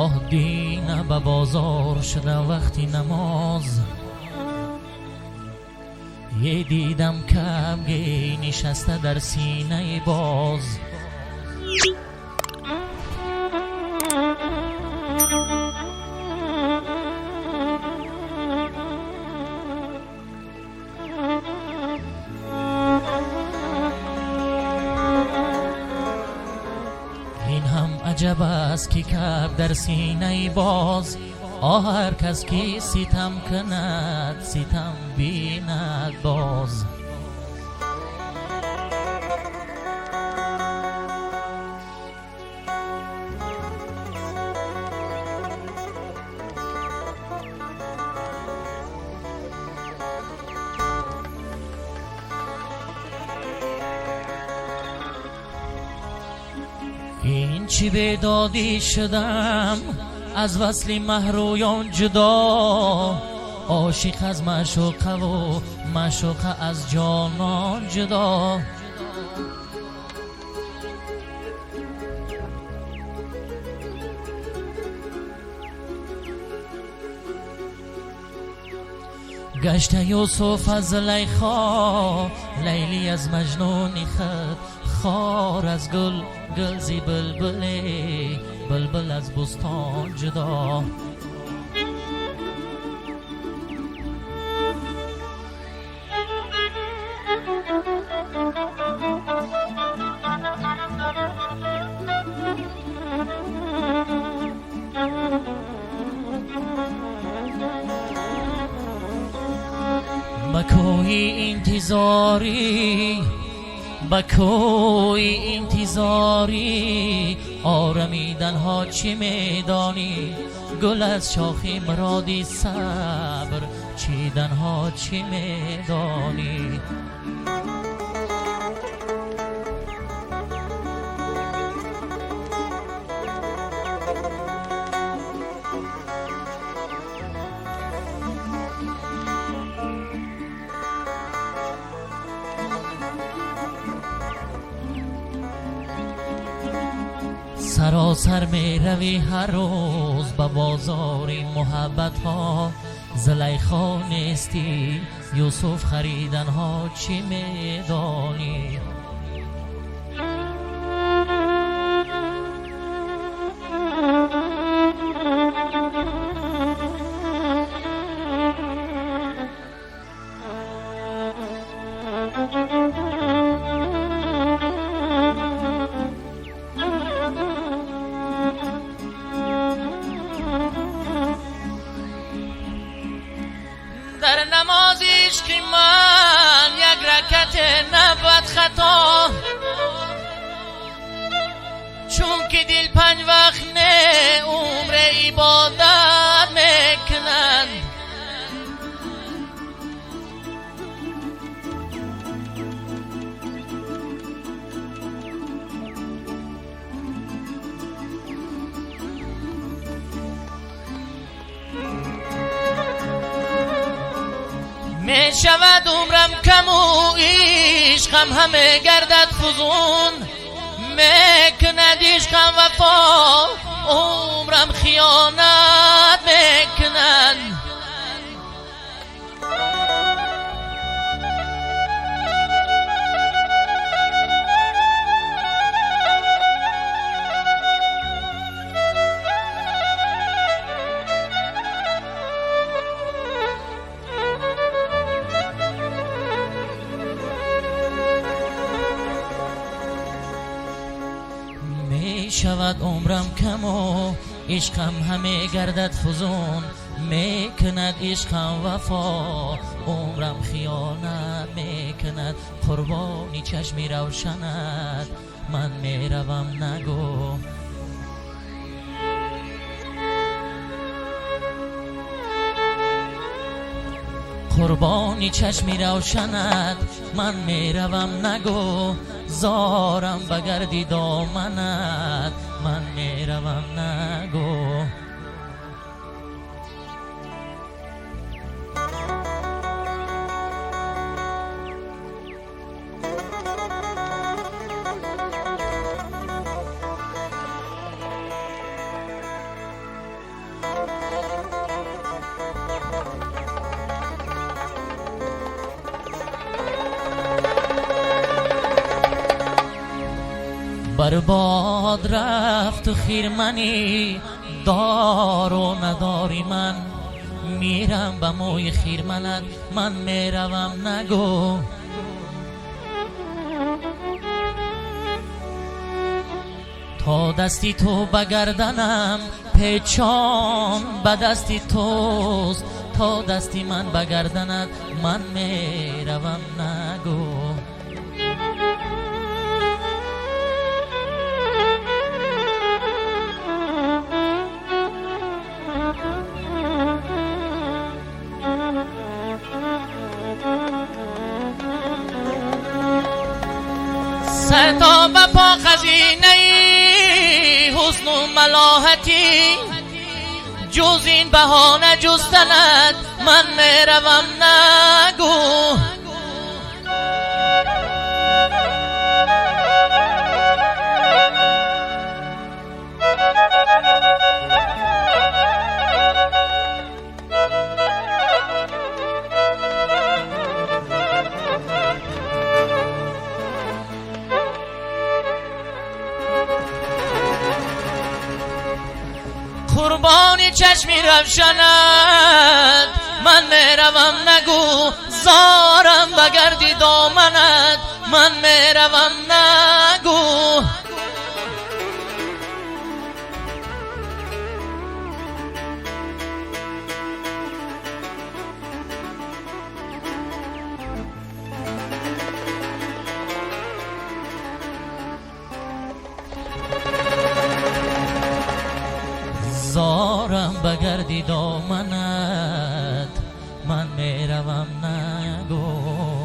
گاه دینه به بازار شده وقتی نماز، یه دیدم کمگی نشسته در سینه باز. این هم عجب است که کب در سینه باز، هر کس که ستم کند ستم بیند باز. این چی بیدادی شدم از وصل محرویان جدا، عاشق از معشوقه و معشوقه از جانان جدا. گشت یوسف از زلیخا، لیلی از مجنون خود، خار از گل گلزی بلبلی، بلبل از بستان جدا. بکوی انتظاری، بکوی انتظاری، آرمیدن ها چی میدانی؟ گل از شاخی مرادی صبر، چیدن ها چی میدانی؟ سراسر می روی هر روز به بازار محبت ها، زلیخا نیستی یوسف خریدن ها چی می دانی؟ در نماز عشق من یک رکعت نبود خطا، چون که دل 5 وقت نه عمر عبادت میکنند. می شود عمرم کم و عشقم همه گردد فزون، میکند عشقم وفا عمرم خیانت میکنند. شود عمرم کم و عشقم همه گردد فزون، میکند عشقم وفا عمرم خیانت میکند. قربانی چشمی روشنت من میروم نگو، قربانی چشمی روشنت من میروم نگو، زارم بگردی دامنت من میروم نگو. بر باد رفت و خیرمنی دار و نداری من میرم به موی خیرمنت من میروم نگو تا دستی تو بگردنم پیچان به دستی توست تا دستی من بگردنت من میروم نگو ستا و پا خزینه حسن و ملاحتی جز این بهانه جستنت من میروم نگو قربانی چشمی روشنت من میروم نگو زارم بگردی دامنت من میروم نگو زارم بگردی دامنت من میروم نگو